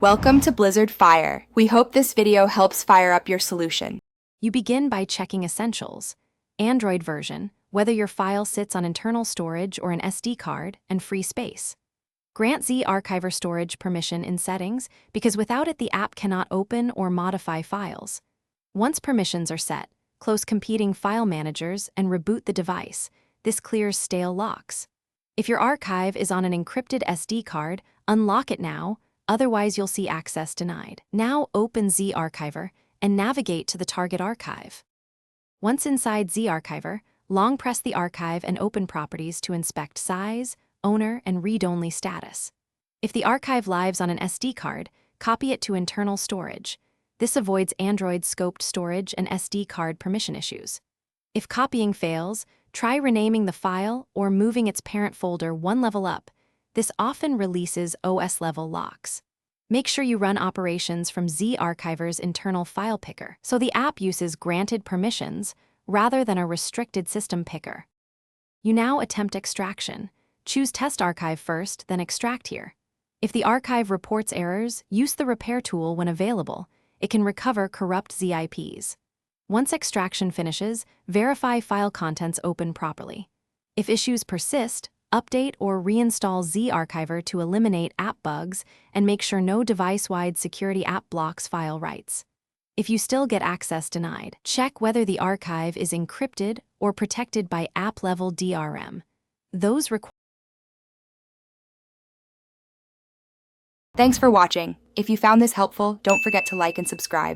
Welcome to Blizzard Fire. We hope this video helps fire up your solution. You begin by checking Essentials, Android version, whether your file sits on internal storage or an SD card, and free space. Grant Zarchiver storage permission in Settings, because without it the app cannot open or modify files. Once permissions are set, close competing file managers and reboot the device. This clears stale locks. If your archive is on an encrypted SD card, unlock it now, otherwise you'll see access denied. Now open Zarchiver and navigate to the target archive. Once inside Zarchiver, long press the archive and open Properties to inspect size, owner, and read-only status. If the archive lives on an SD card, copy it to internal storage. This avoids Android-scoped storage and SD card permission issues. If copying fails, try renaming the file or moving its parent folder one level up. This often releases OS-level locks. Make sure you run operations from Zarchiver's internal file picker, so the app uses granted permissions rather than a restricted system picker. You now attempt extraction. Choose Test Archive first, then Extract here. If the archive reports errors, use the Repair tool when available. It can recover corrupt ZIPs. Once extraction finishes, verify file contents open properly. If issues persist, update or reinstall Zarchiver to eliminate app bugs and make sure no device-wide security app blocks file writes. If you still get access denied, check whether the archive is encrypted or protected by app-level DRM. Those require. Thanks for watching. If you found this helpful, don't forget to like and subscribe.